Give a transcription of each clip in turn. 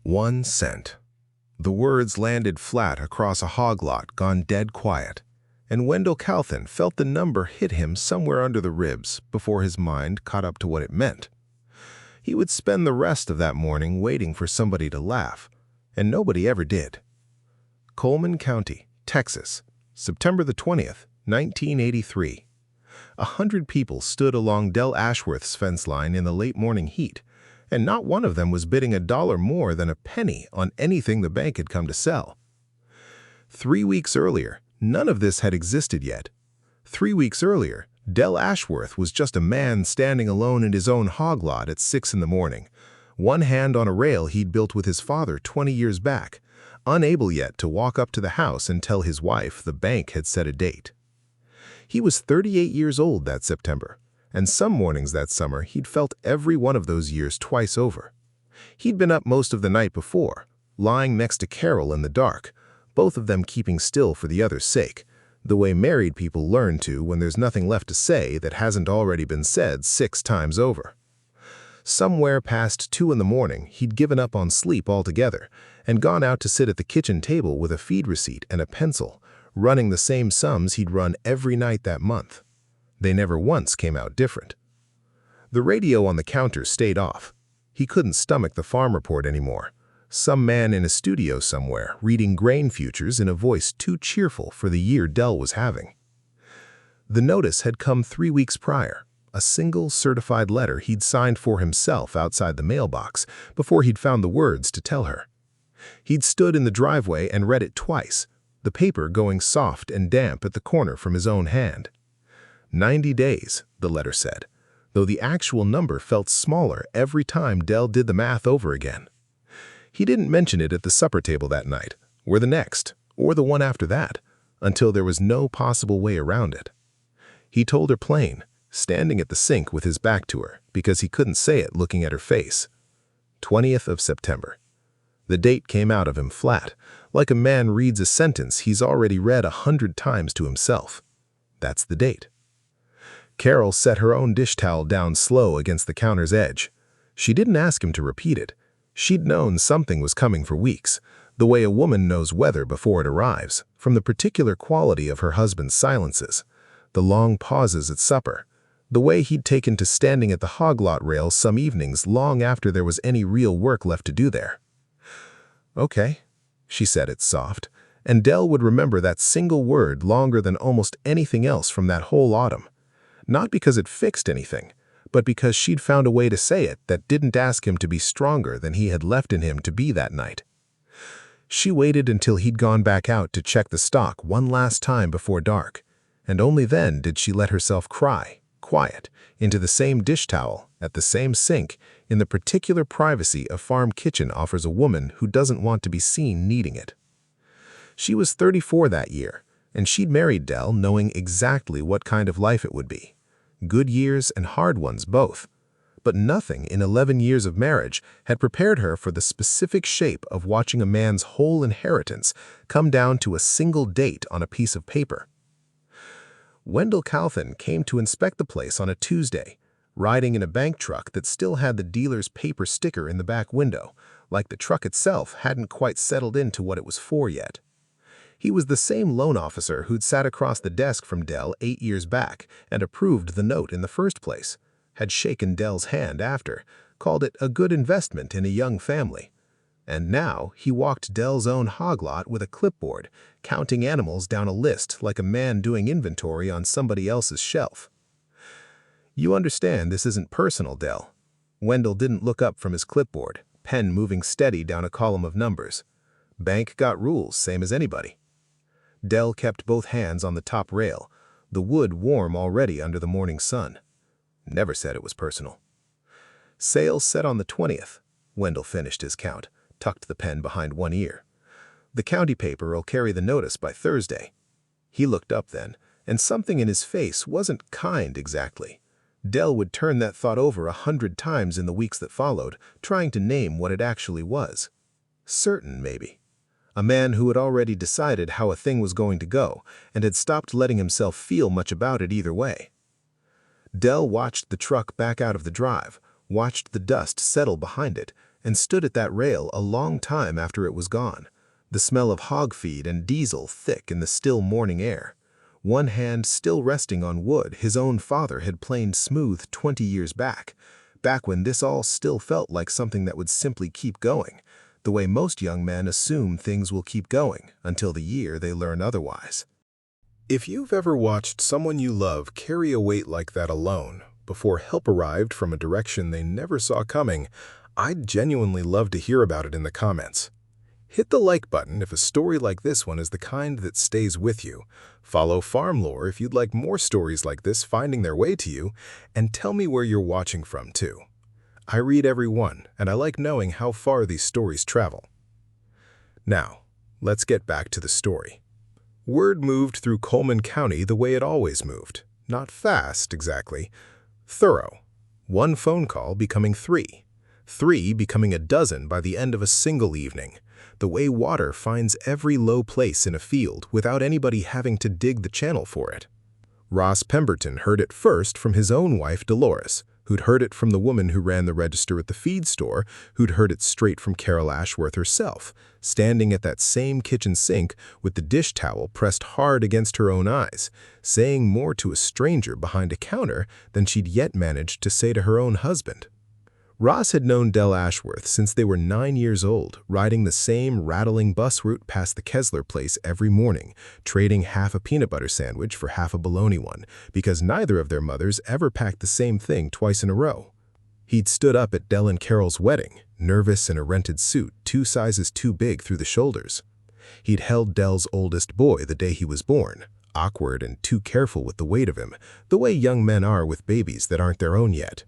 1 cent. The words landed flat across a hog lot gone dead quiet, and Wendell Calthan felt the number hit him somewhere under the ribs before his mind caught up to what it meant. He would spend the rest of that morning waiting for somebody to laugh, and nobody ever did. Coleman County, Texas, September the 20th, 1983. 100 people stood along Del Ashworth's fence line in the late morning heat, and not one of them was bidding $1 more than a penny on anything the bank had come to sell. 3 weeks earlier, none of this had existed yet. 3 weeks earlier, Del Ashworth was just a man standing alone in his own hog lot at 6 in the morning, one hand on a rail he'd built with his father 20 years back, unable yet to walk up to the house and tell his wife the bank had set a date. He was 38 years old that September, and some mornings that summer he'd felt every one of those years twice over. He'd been up most of the night before, lying next to Carol in the dark, both of them keeping still for the other's sake, the way married people learn to when there's nothing left to say that hasn't already been said 6 times over. Somewhere past 2 in the morning, he'd given up on sleep altogether and gone out to sit at the kitchen table with a feed receipt and a pencil, running the same sums he'd run every night that month. They never once came out different. The radio on the counter stayed off. He couldn't stomach the farm report anymore. Some man in a studio somewhere reading grain futures in a voice too cheerful for the year Del was having. The notice had come 3 weeks prior, a single certified letter he'd signed for himself outside the mailbox before he'd found the words to tell her. He'd stood in the driveway and read it twice, the paper going soft and damp at the corner from his own hand. 90 days, the letter said, though the actual number felt smaller every time Del did the math over again. He didn't mention it at the supper table that night, or the next, or the one after that, until there was no possible way around it. He told her plain, standing at the sink with his back to her, because he couldn't say it looking at her face. 20th of September. The date came out of him flat, like a man reads a sentence he's already read 100 times to himself. That's the date. Carol set her own dish towel down slow against the counter's edge. She didn't ask him to repeat it. She'd known something was coming for weeks, the way a woman knows weather before it arrives, from the particular quality of her husband's silences, the long pauses at supper, the way he'd taken to standing at the hog lot rail some evenings long after there was any real work left to do there. "Okay," she said it soft, and Del would remember that single word longer than almost anything else from that whole autumn. Not because it fixed anything, but because she'd found a way to say it that didn't ask him to be stronger than he had left in him to be that night. She waited until he'd gone back out to check the stock one last time before dark, and only then did she let herself cry, quiet, into the same dish towel, at the same sink, in the particular privacy a farm kitchen offers a woman who doesn't want to be seen needing it. She was 34 that year, and she'd married Del knowing exactly what kind of life it would be. Good years and hard ones both. But nothing in 11 years of marriage had prepared her for the specific shape of watching a man's whole inheritance come down to a single date on a piece of paper. Wendell Calthan came to inspect the place on a Tuesday, riding in a bank truck that still had the dealer's paper sticker in the back window, like the truck itself hadn't quite settled into what it was for yet. He was the same loan officer who'd sat across the desk from Del 8 years back and approved the note in the first place, had shaken Del's hand after, called it a good investment in a young family. And now he walked Del's own hog lot with a clipboard, counting animals down a list like a man doing inventory on somebody else's shelf. "You understand this isn't personal, Del." Wendell didn't look up from his clipboard, pen moving steady down a column of numbers. "Bank got rules, same as anybody." Del kept both hands on the top rail, the wood warm already under the morning sun. "Never said it was personal." "Sales set on the 20th. Wendell finished his count, tucked the pen behind one ear. "The county paper will carry the notice by Thursday." He looked up then, and something in his face wasn't kind exactly. Del would turn that thought over 100 times in the weeks that followed, trying to name what it actually was. Certain, maybe. A man who had already decided how a thing was going to go and had stopped letting himself feel much about it either way. Del watched the truck back out of the drive, watched the dust settle behind it, and stood at that rail a long time after it was gone, the smell of hog feed and diesel thick in the still morning air. One hand still resting on wood his own father had planed smooth 20 years back when this all still felt like something that would simply keep going, the way most young men assume things will keep going until the year they learn otherwise. If you've ever watched someone you love carry a weight like that alone, before help arrived from a direction they never saw coming, I'd genuinely love to hear about it in the comments. Hit the like button if a story like this one is the kind that stays with you. Follow FarmLore if you'd like more stories like this finding their way to you, and tell me where you're watching from too. I read every one, and I like knowing how far these stories travel. Now, let's get back to the story. Word moved through Coleman County the way it always moved. Not fast, exactly. Thorough. One phone call becoming 3. 3 becoming a dozen by the end of a single evening. The way water finds every low place in a field without anybody having to dig the channel for it. Ross Pemberton heard it first from his own wife, Dolores, who'd heard it from the woman who ran the register at the feed store, who'd heard it straight from Carol Ashworth herself, standing at that same kitchen sink with the dish towel pressed hard against her own eyes, saying more to a stranger behind a counter than she'd yet managed to say to her own husband. Ross had known Del Ashworth since they were 9 years old, riding the same rattling bus route past the Kessler place every morning, trading half a peanut butter sandwich for half a bologna one, because neither of their mothers ever packed the same thing twice in a row. He'd stood up at Del and Carol's wedding, nervous in a rented suit 2 sizes too big through the shoulders. He'd held Del's oldest boy the day he was born, awkward and too careful with the weight of him, the way young men are with babies that aren't their own yet.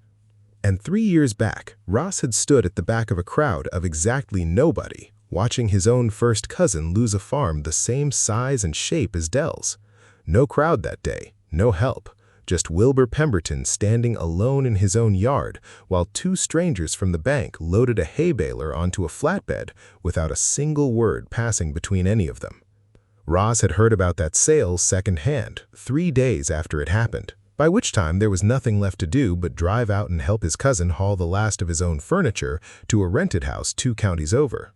And 3 years back, Ross had stood at the back of a crowd of exactly nobody, watching his own first cousin lose a farm the same size and shape as Del's. No crowd that day, no help, just Wilbur Pemberton standing alone in his own yard while 2 strangers from the bank loaded a hay baler onto a flatbed without a single word passing between any of them. Ross had heard about that sale secondhand, 3 days after it happened, by which time there was nothing left to do but drive out and help his cousin haul the last of his own furniture to a rented house 2 counties over.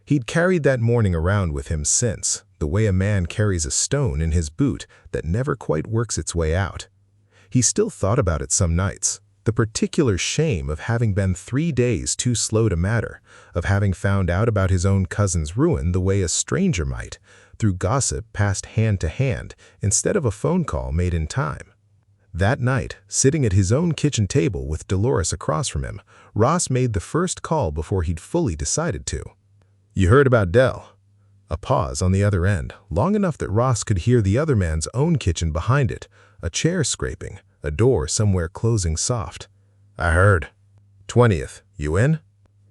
He'd carried that morning around with him since, the way a man carries a stone in his boot that never quite works its way out. He still thought about it some nights, the particular shame of having been 3 days too slow to matter, of having found out about his own cousin's ruin the way a stranger might, through gossip passed hand to hand instead of a phone call made in time. That night, sitting at his own kitchen table with Dolores across from him, Ross made the first call before he'd fully decided to. "You heard about Del?" A pause on the other end, long enough that Ross could hear the other man's own kitchen behind it, a chair scraping, a door somewhere closing soft. "I heard. 20th, you in?"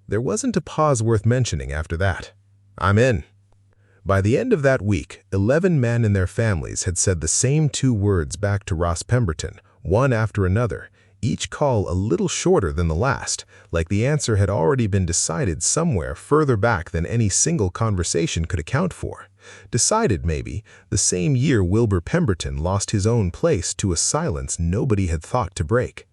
There wasn't a pause worth mentioning after that. "I'm in." By the end of that week, 11 men and their families had said the same 2 words back to Ross Pemberton, one after another, each call a little shorter than the last, like the answer had already been decided somewhere further back than any single conversation could account for. Decided, maybe, the same year Wilbur Pemberton lost his own place to a silence nobody had thought to break.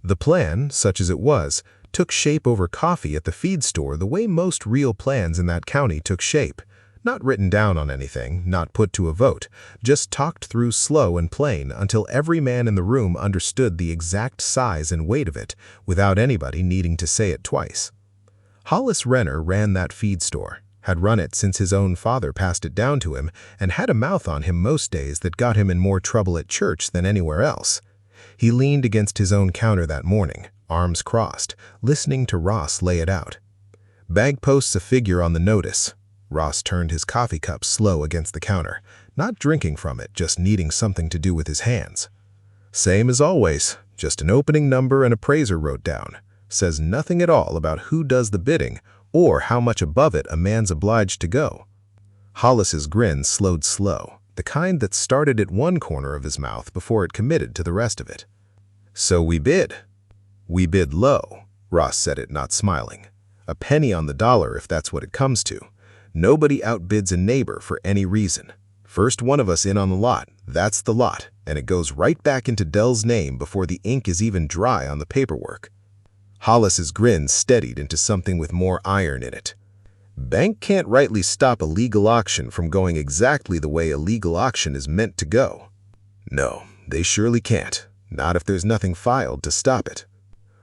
The plan, such as it was, took shape over coffee at the feed store the way most real plans in that county took shape. Not written down on anything, not put to a vote, just talked through slow and plain until every man in the room understood the exact size and weight of it without anybody needing to say it twice. Hollis Renner ran that feed store, had run it since his own father passed it down to him, and had a mouth on him most days that got him in more trouble at church than anywhere else. He leaned against his own counter that morning, arms crossed, listening to Ross lay it out. "Bag posts a figure on the notice." Ross turned his coffee cup slow against the counter, not drinking from it, just needing something to do with his hands. "Same as always, just an opening number an appraiser wrote down. Says nothing at all about who does the bidding or how much above it a man's obliged to go." Hollis's grin slowed slow, the kind that started at one corner of his mouth before it committed to the rest of it. "So we bid." "We bid low," Ross said it, not smiling. "A penny on the dollar if that's what it comes to. Nobody outbids a neighbor for any reason. First one of us in on the lot, that's the lot, and it goes right back into Del's name before the ink is even dry on the paperwork." Hollis's grin steadied into something with more iron in it. Bank can't rightly stop a legal auction from going exactly the way a legal auction is meant to go. No, they surely can't. Not if there's nothing filed to stop it.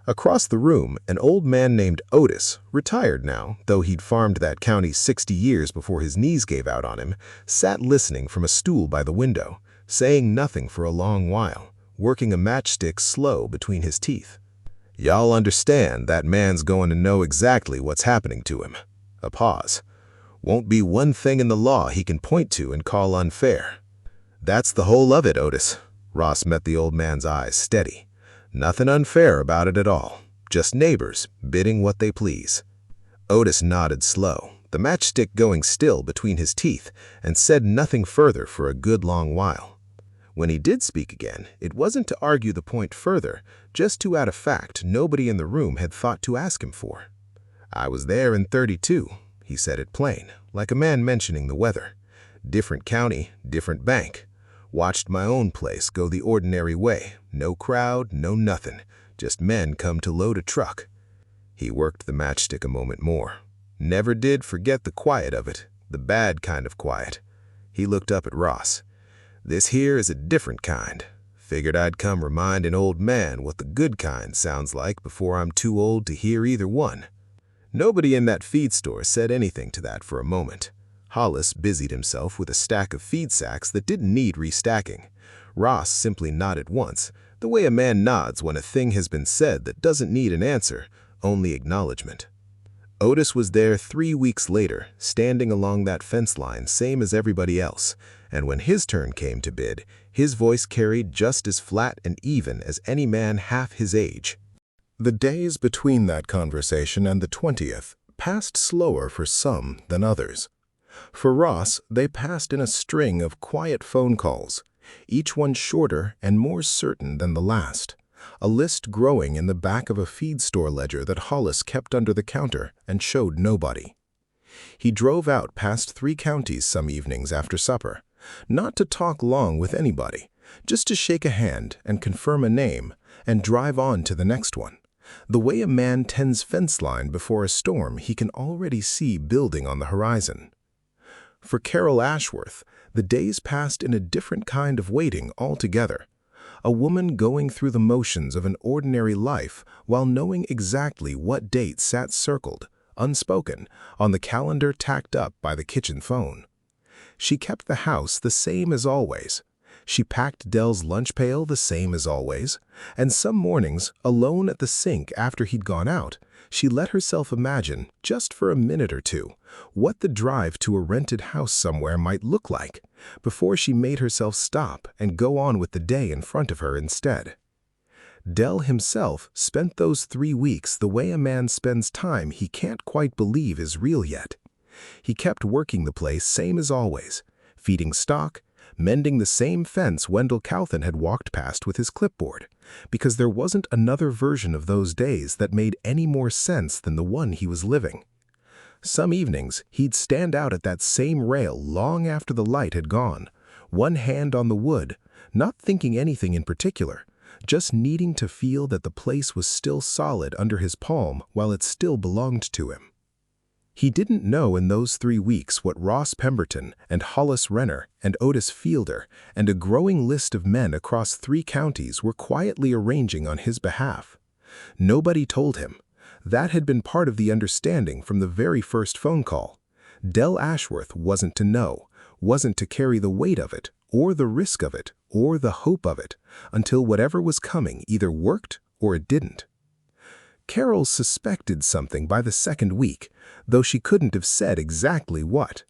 Across the room, an old man named Otis, retired now, though he'd farmed that county 60 years before his knees gave out on him, sat listening from a stool by the window, saying nothing for a long while, working a matchstick slow between his teeth. Y'all understand that man's going to know exactly what's happening to him. A pause. Won't be one thing in the law he can point to and call unfair. That's the whole of it, Otis. Ross met the old man's eyes steady. Nothing unfair about it at all. Just neighbors bidding what they please. Otis nodded slow, the matchstick going still between his teeth, and said nothing further for a good long while. When he did speak again, it wasn't to argue the point further, just to add a fact nobody in the room had thought to ask him for. I was there in '32, he said it plain, like a man mentioning the weather. Different county, different bank. Watched my own place go the ordinary way. No crowd, no nothing. Just men come to load a truck. He worked the matchstick a moment more. Never did forget the quiet of it, the bad kind of quiet. He looked up at Ross. This here is a different kind. Figured I'd come remind an old man what the good kind sounds like before I'm too old to hear either one. Nobody in that feed store said anything to that for a moment. Hollis busied himself with a stack of feed sacks that didn't need restacking. Ross simply nodded once, the way a man nods when a thing has been said that doesn't need an answer, only acknowledgement. Otis was there 3 weeks later, standing along that fence line same as everybody else, and when his turn came to bid, his voice carried just as flat and even as any man half his age. The days between that conversation and the 20th passed slower for some than others. For Ross, they passed in a string of quiet phone calls, each one shorter and more certain than the last, a list growing in the back of a feed store ledger that Hollis kept under the counter and showed nobody. He drove out past 3 counties some evenings after supper, not to talk long with anybody, just to shake a hand and confirm a name and drive on to the next one. The way a man tends fence line before a storm he can already see building on the horizon. For Carol Ashworth, the days passed in a different kind of waiting altogether. A woman going through the motions of an ordinary life while knowing exactly what date sat circled, unspoken, on the calendar tacked up by the kitchen phone. She kept the house the same as always. She packed Dell's lunch pail the same as always, and some mornings, alone at the sink after he'd gone out, she let herself imagine, just for a minute or two, what the drive to a rented house somewhere might look like, before she made herself stop and go on with the day in front of her instead. Dell himself spent those 3 weeks the way a man spends time he can't quite believe is real yet. He kept working the place same as always, feeding stock, mending the same fence Wendell Calthon had walked past with his clipboard, because there wasn't another version of those days that made any more sense than the one he was living. Some evenings, he'd stand out at that same rail long after the light had gone, one hand on the wood, not thinking anything in particular, just needing to feel that the place was still solid under his palm while it still belonged to him. He didn't know in those 3 weeks what Ross Pemberton and Hollis Renner and Otis Fielder and a growing list of men across 3 counties were quietly arranging on his behalf. Nobody told him. That had been part of the understanding from the very first phone call. Dell Ashworth wasn't to know, wasn't to carry the weight of it, or the risk of it, or the hope of it, until whatever was coming either worked or it didn't. Carol suspected something by the 2nd week, though she couldn't have said exactly what.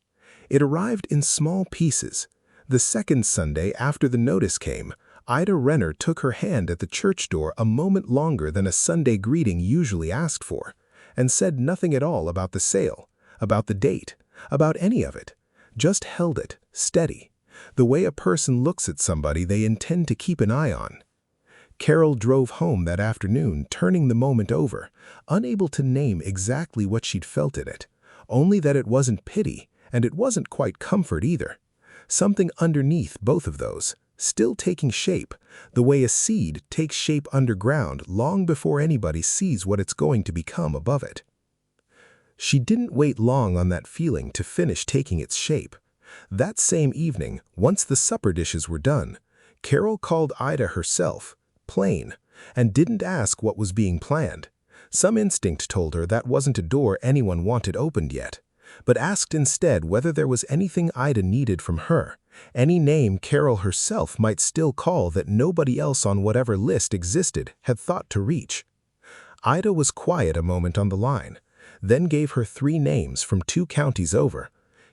It arrived in small pieces. The 2nd Sunday after the notice came, Ida Renner took her hand at the church door a moment longer than a Sunday greeting usually asked for, and said nothing at all about the sale, about the date, about any of it. Just held it, steady, the way a person looks at somebody they intend to keep an eye on. Carol drove home that afternoon, turning the moment over, unable to name exactly what she'd felt in it, only that it wasn't pity, and it wasn't quite comfort either. Something underneath both of those, still taking shape, the way a seed takes shape underground long before anybody sees what it's going to become above it. She didn't wait long on that feeling to finish taking its shape. That same evening, once the supper dishes were done, Carol called Ida herself, plain, and didn't ask what was being planned. Some instinct told her that wasn't a door anyone wanted opened yet, but asked instead whether there was anything Ida needed from her, any name Carol herself might still call that nobody else on whatever list existed had thought to reach. Ida was quiet a moment on the line, then gave her 3 names from 2 counties over.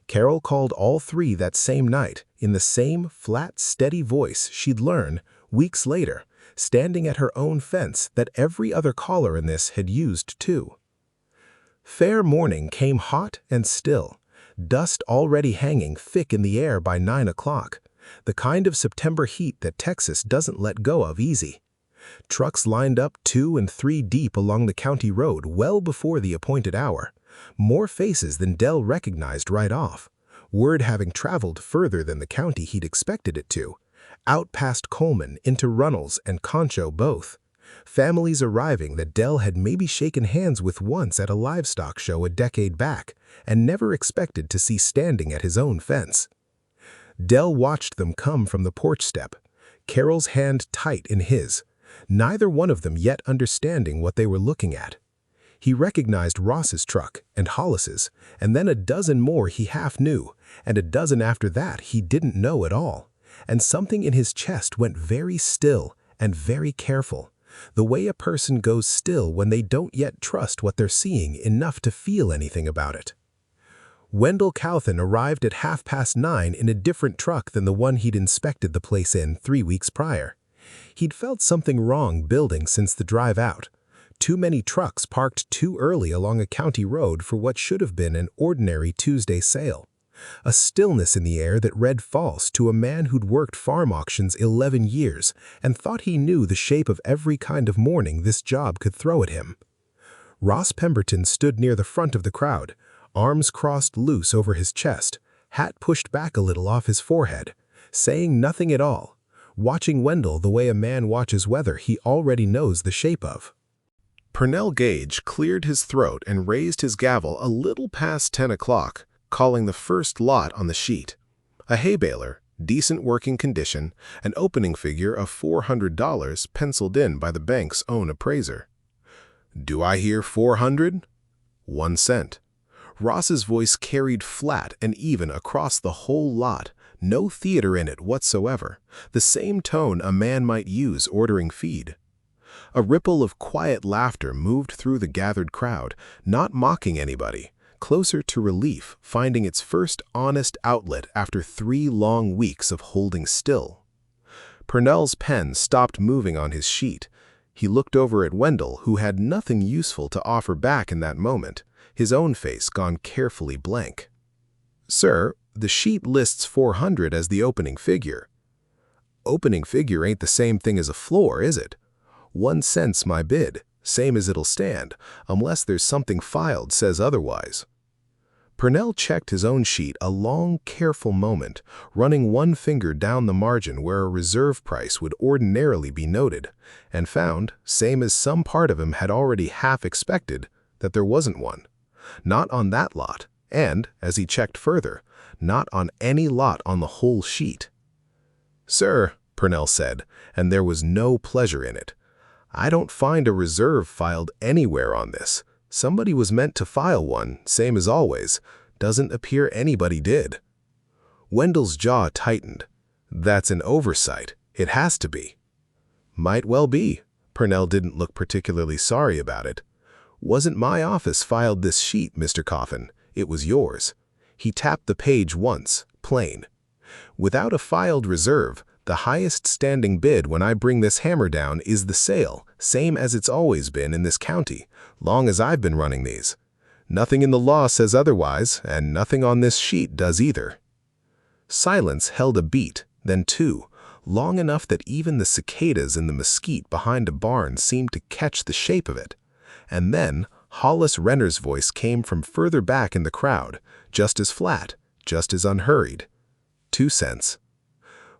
Carol called all 3 that same night, in the same flat, steady voice she'd learned, weeks later, standing at her own fence that every other caller in this had used too. Fair morning came hot and still, dust already hanging thick in the air by 9 o'clock, the kind of September heat that Texas doesn't let go of easy. Trucks lined up 2 and 3 deep along the county road well before the appointed hour, more faces than Dell recognized right off, word having traveled further than the county he'd expected it to, out past Coleman into Runnels and Concho both. Families arriving that Dell had maybe shaken hands with once at a livestock show a decade back and never expected to see standing at his own fence. Dell watched them come from the porch step, Carol's hand tight in his, neither one of them yet understanding what they were looking at. He recognized Ross's truck and Hollis's, and then a dozen more he half knew, and a dozen after that he didn't know at all. And something in his chest went very still and very careful, the way a person goes still when they don't yet trust what they're seeing enough to feel anything about it. Wendell Calhoun arrived at 9:30 in a different truck than the one he'd inspected the place in 3 weeks prior. He'd felt something wrong building since the drive out. Too many trucks parked too early along a county road for what should have been an ordinary Tuesday sale. A stillness in the air that read false to a man who'd worked farm auctions 11 years and thought he knew the shape of every kind of morning this job could throw at him. Ross Pemberton stood near the front of the crowd, arms crossed loose over his chest, hat pushed back a little off his forehead, saying nothing at all, watching Wendell the way a man watches weather he already knows the shape of. Purnell Gage cleared his throat and raised his gavel a little past 10 o'clock, calling the first lot on the sheet. A hay baler, decent working condition, an opening figure of $400 penciled in by the bank's own appraiser. "Do I hear 400? 1 cent. Ross's voice carried flat and even across the whole lot, no theater in it whatsoever, the same tone a man might use ordering feed. A ripple of quiet laughter moved through the gathered crowd, not mocking anybody, closer to relief, finding its first honest outlet after 3 long weeks of holding still. Purnell's pen stopped moving on his sheet. He looked over at Wendell, who had nothing useful to offer back in that moment, his own face gone carefully blank. "Sir, the sheet lists 400 as the opening figure." "Opening figure ain't the same thing as a floor, is it? 1 cent's my bid, same as it'll stand, unless there's something filed says otherwise." Purnell checked his own sheet a long, careful moment, running one finger down the margin where a reserve price would ordinarily be noted, and found, same as some part of him had already half expected, that there wasn't one. Not on that lot, and, as he checked further, not on any lot on the whole sheet. "Sir," Purnell said, and there was no pleasure in it, "I don't find a reserve filed anywhere on this. Somebody was meant to file one, same as always. Doesn't appear anybody did." Wendell's jaw tightened. "That's an oversight. It has to be." "Might well be." Purnell didn't look particularly sorry about it. "Wasn't my office filed this sheet, Mr. Coffin. It was yours." He tapped the page once, plain. "Without a filed reserve, the highest standing bid when I bring this hammer down is the sale, same as it's always been in this county, long as I've been running these. Nothing in the law says otherwise, and nothing on this sheet does either." Silence held a beat, then 2, long enough that even the cicadas in the mesquite behind a barn seemed to catch the shape of it. And then Hollis Renner's voice came from further back in the crowd, just as flat, just as unhurried. 2 cents.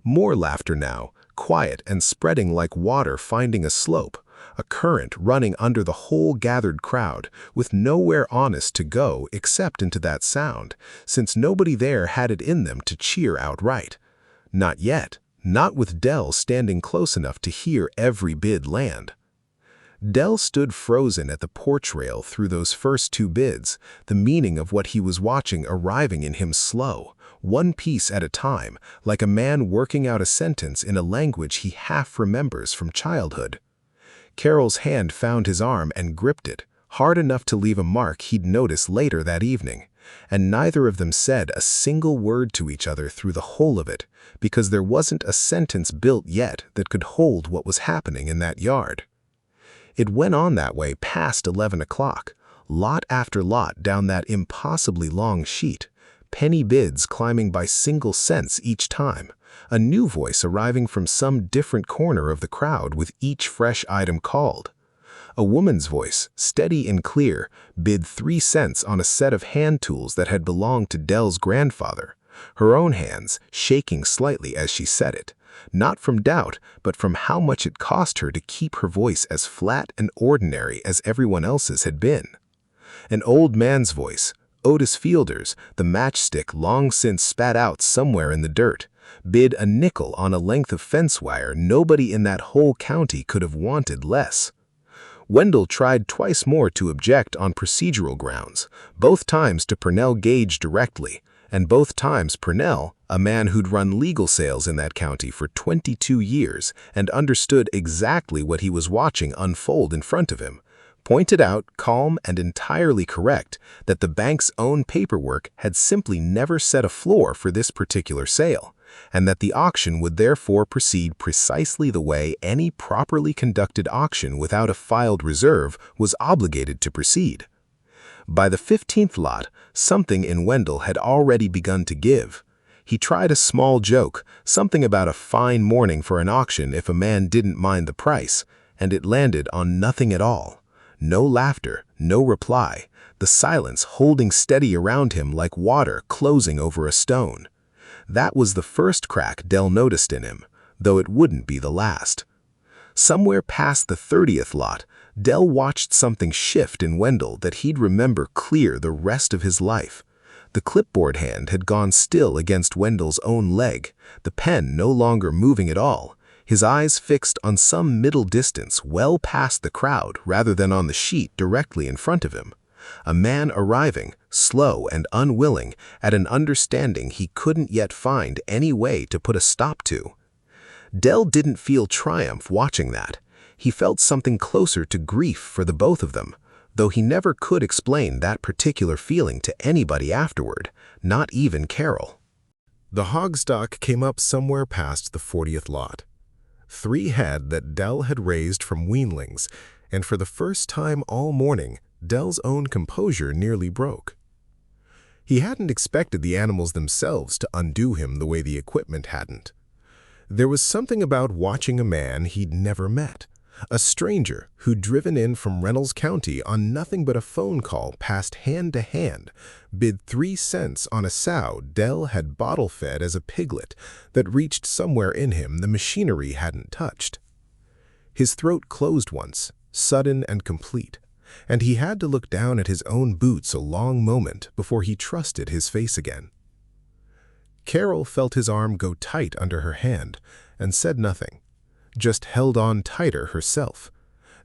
More laughter now, quiet and spreading like water finding a slope, a current running under the whole gathered crowd, with nowhere honest to go except into that sound, since nobody there had it in them to cheer outright. Not yet, not with Dell standing close enough to hear every bid land. Dell stood frozen at the porch rail through those first two bids, the meaning of what he was watching arriving in him slow, one piece at a time, like a man working out a sentence in a language he half remembers from childhood. Carol's hand found his arm and gripped it, hard enough to leave a mark he'd notice later that evening, and neither of them said a single word to each other through the whole of it, because there wasn't a sentence built yet that could hold what was happening in that yard. It went on that way past 11 o'clock, lot after lot down that impossibly long sheet, penny bids climbing by single cents each time, a new voice arriving from some different corner of the crowd with each fresh item called. A woman's voice, steady and clear, bid 3 cents on a set of hand tools that had belonged to Dell's grandfather, her own hands shaking slightly as she said it, not from doubt, but from how much it cost her to keep her voice as flat and ordinary as everyone else's had been. An old man's voice, Otis Fielder's, the matchstick long since spat out somewhere in the dirt, bid a nickel on a length of fence wire nobody in that whole county could have wanted less. Wendell tried twice more to object on procedural grounds, both times to Purnell Gage directly, and both times Purnell, a man who'd run legal sales in that county for 22 years and understood exactly what he was watching unfold in front of him, pointed out, calm and entirely correct, that the bank's own paperwork had simply never set a floor for this particular sale, and that the auction would therefore proceed precisely the way any properly conducted auction without a filed reserve was obligated to proceed. By the 15th lot, something in Wendell had already begun to give. He tried a small joke, something about a fine morning for an auction if a man didn't mind the price, and it landed on nothing at all. No laughter, no reply, the silence holding steady around him like water closing over a stone. That was the first crack Dell noticed in him, though it wouldn't be the last. Somewhere past the 30th lot, Dell watched something shift in Wendell that he'd remember clear the rest of his life. The clipboard hand had gone still against Wendell's own leg, the pen no longer moving at all, his eyes fixed on some middle distance well past the crowd rather than on the sheet directly in front of him. A man arriving, slow and unwilling, at an understanding he couldn't yet find any way to put a stop to. Dell didn't feel triumph watching that. He felt something closer to grief for the both of them, though he never could explain that particular feeling to anybody afterward, not even Carol. The hogstock came up somewhere past the 40th lot. 3 head that Dell had raised from weanlings, and for the first time all morning, Dell's own composure nearly broke. He hadn't expected the animals themselves to undo him the way the equipment hadn't. There was something about watching a man he'd never met, a stranger who'd driven in from Reynolds County on nothing but a phone call passed hand to hand, bid 3 cents on a sow Dell had bottle-fed as a piglet that reached somewhere in him the machinery hadn't touched. His throat closed once, sudden and complete, and he had to look down at his own boots a long moment before he trusted his face again. Carol felt his arm go tight under her hand and said nothing, just held on tighter herself,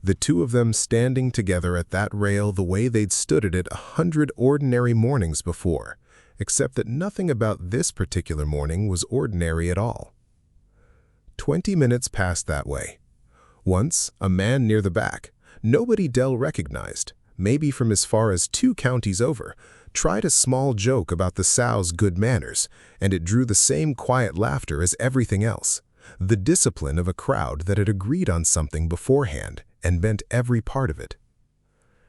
the two of them standing together at that rail the way they'd stood at it 100 ordinary mornings before, except that nothing about this particular morning was ordinary at all. 20 minutes passed that way. Once, a man near the back, nobody Dell recognized, maybe from as far as 2 counties over, tried a small joke about the sow's good manners, and it drew the same quiet laughter as everything else, the discipline of a crowd that had agreed on something beforehand and bent every part of it.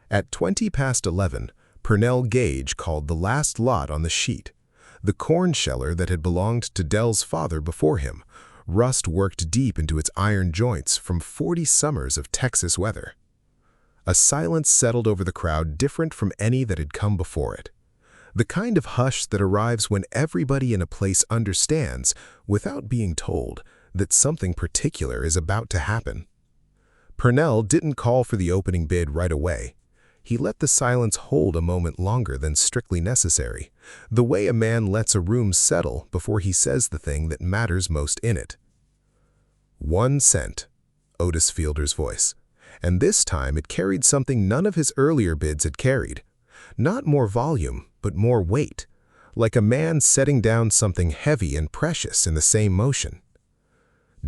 At 20 past 11, Purnell Gage called the last lot on the sheet, the corn sheller that had belonged to Dell's father before him, rust worked deep into its iron joints from 40 summers of Texas weather. A silence settled over the crowd different from any that had come before it. The kind of hush that arrives when everybody in a place understands, without being told, that something particular is about to happen. Purnell didn't call for the opening bid right away. He let the silence hold a moment longer than strictly necessary, the way a man lets a room settle before he says the thing that matters most in it. 1 cent, Otis Fielder's voice, and this time it carried something none of his earlier bids had carried. Not more volume, but more weight, like a man setting down something heavy and precious in the same motion.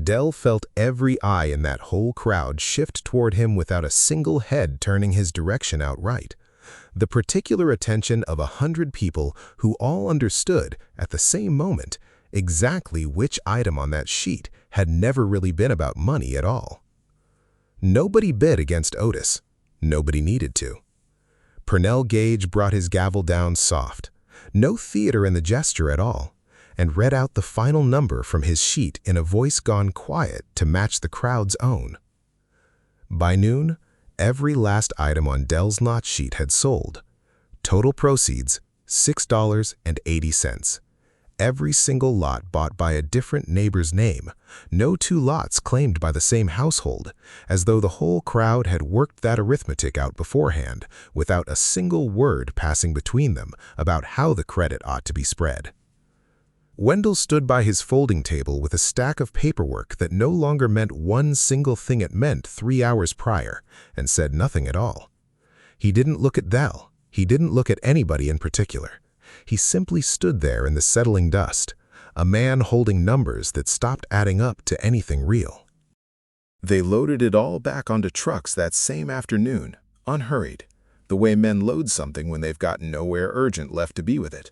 Dell felt every eye in that whole crowd shift toward him without a single head turning his direction outright. The particular attention of 100 people who all understood, at the same moment, exactly which item on that sheet had never really been about money at all. Nobody bid against Otis. Nobody needed to. Purnell Gage brought his gavel down soft, no theater in the gesture at all, and read out the final number from his sheet in a voice gone quiet to match the crowd's own. By noon, every last item on Dell's lot sheet had sold. Total proceeds, $6.80. Every single lot bought by a different neighbor's name, no 2 lots claimed by the same household, as though the whole crowd had worked that arithmetic out beforehand, without a single word passing between them about how the credit ought to be spread. Wendell stood by his folding table with a stack of paperwork that no longer meant one single thing it meant 3 hours prior, and said nothing at all. He didn't look at Dell. He didn't look at anybody in particular. He simply stood there in the settling dust, a man holding numbers that stopped adding up to anything real. They loaded it all back onto trucks that same afternoon, unhurried, the way men load something when they've got nowhere urgent left to be with it.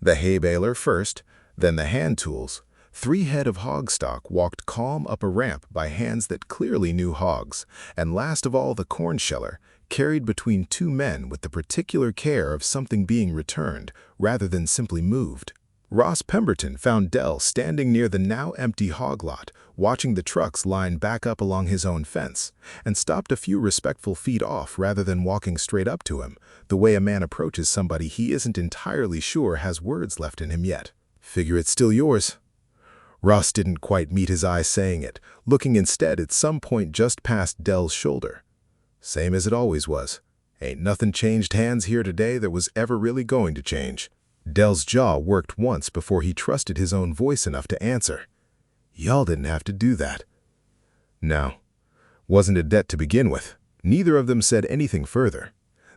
The hay baler first, then the hand tools. 3 head of hog stock walked calm up a ramp by hands that clearly knew hogs, and last of all the corn sheller, carried between 2 men with the particular care of something being returned rather than simply moved. Ross Pemberton found Dell standing near the now empty hog lot, watching the trucks line back up along his own fence, and stopped a few respectful feet off rather than walking straight up to him, the way a man approaches somebody he isn't entirely sure has words left in him yet. "Figure it's still yours." Ross didn't quite meet his eye saying it, looking instead at some point just past Dell's shoulder. "Same as it always was. Ain't nothing changed hands here today that was ever really going to change." Dell's jaw worked once before he trusted his own voice enough to answer. "Y'all didn't have to do that." No. Wasn't a debt to begin with. Neither of them said anything further.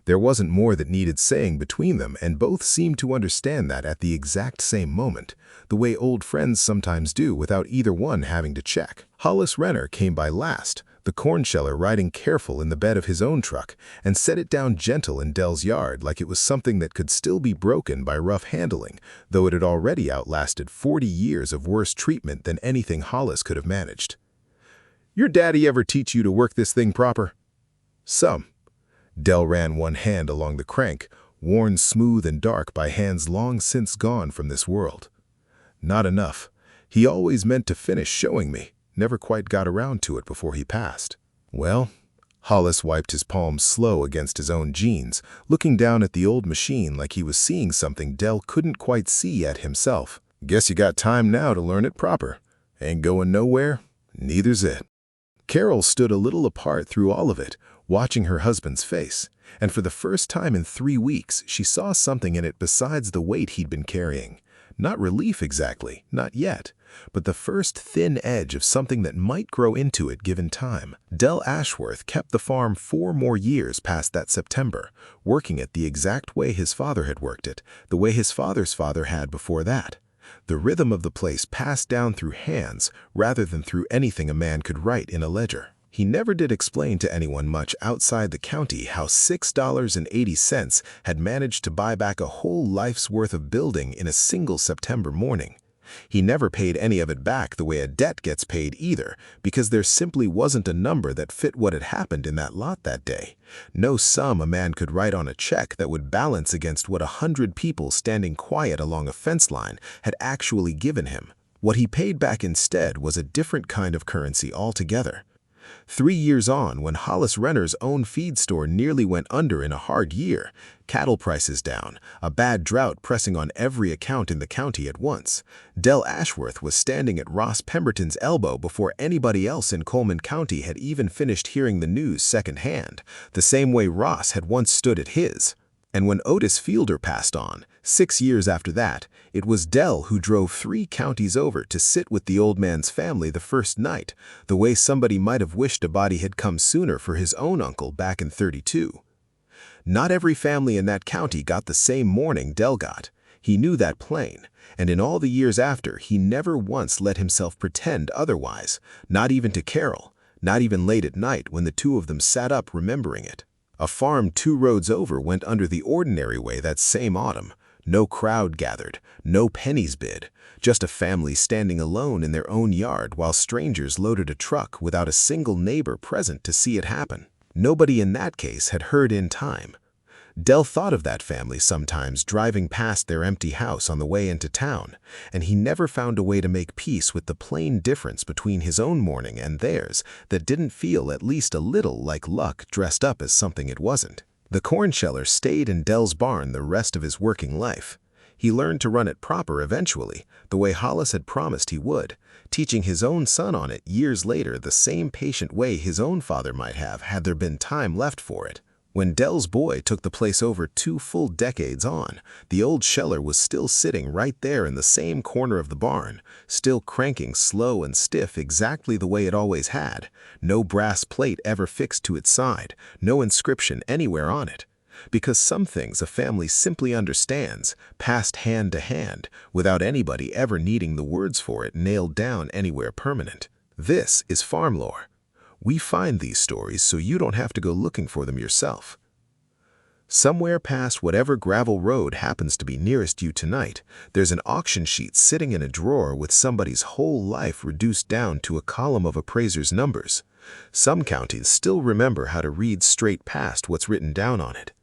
There wasn't more that needed saying between them, and both seemed to understand that at the exact same moment, the way old friends sometimes do without either one having to check. Hollis Renner came by last, the corn sheller riding careful in the bed of his own truck, and set it down gentle in Dell's yard like it was something that could still be broken by rough handling, though it had already outlasted 40 years of worse treatment than anything Hollis could have managed. "Your daddy ever teach you to work this thing proper?" "Some." Dell ran one hand along the crank, worn smooth and dark by hands long since gone from this world. "Not enough. He always meant to finish showing me. Never quite got around to it before he passed." "Well," Hollis wiped his palms slow against his own jeans, looking down at the old machine like he was seeing something Dell couldn't quite see yet himself. "Guess you got time now to learn it proper. Ain't going nowhere. Neither's it." Carol stood a little apart through all of it, watching her husband's face, and for the first time in 3 weeks she saw something in it besides the weight he'd been carrying. Not relief exactly, not yet, but the first thin edge of something that might grow into it given time. Dell Ashworth kept the farm 4 more years past that September, working it the exact way his father had worked it, the way his father's father had before that. The rhythm of the place passed down through hands rather than through anything a man could write in a ledger. He never did explain to anyone much outside the county how $6.80 had managed to buy back a whole life's worth of building in a single September morning. He never paid any of it back the way a debt gets paid either, because there simply wasn't a number that fit what had happened in that lot that day. No sum a man could write on a check that would balance against what 100 people standing quiet along a fence line had actually given him. What he paid back instead was a different kind of currency altogether. 3 years on, when Hollis Renner's own feed store nearly went under in a hard year, cattle prices down, a bad drought pressing on every account in the county at once, Del Ashworth was standing at Ross Pemberton's elbow before anybody else in Coleman County had even finished hearing the news secondhand, the same way Ross had once stood at his. And when Otis Fielder passed on, 6 years after that, it was Del who drove 3 counties over to sit with the old man's family the first night, the way somebody might have wished a body had come sooner for his own uncle back in '32. Not every family in that county got the same mourning Del got. He knew that plain, and in all the years after, he never once let himself pretend otherwise, not even to Carol, not even late at night when the two of them sat up remembering it. A farm 2 roads over went under the ordinary way that same autumn. No crowd gathered, no pennies bid, just a family standing alone in their own yard while strangers loaded a truck without a single neighbor present to see it happen. Nobody in that case had heard in time. Del thought of that family sometimes driving past their empty house on the way into town, and he never found a way to make peace with the plain difference between his own mourning and theirs that didn't feel at least a little like luck dressed up as something it wasn't. The corn sheller stayed in Del's barn the rest of his working life. He learned to run it proper eventually, the way Hollis had promised he would, teaching his own son on it years later the same patient way his own father might have had there been time left for it. When Del's boy took the place over 2 full decades on, the old sheller was still sitting right there in the same corner of the barn, still cranking slow and stiff exactly the way it always had, no brass plate ever fixed to its side, no inscription anywhere on it. Because some things a family simply understands, passed hand to hand, without anybody ever needing the words for it nailed down anywhere permanent. This is FarmLore. We find these stories so you don't have to go looking for them yourself. Somewhere past whatever gravel road happens to be nearest you tonight, there's an auction sheet sitting in a drawer with somebody's whole life reduced down to a column of appraiser's numbers. Some counties still remember how to read straight past what's written down on it.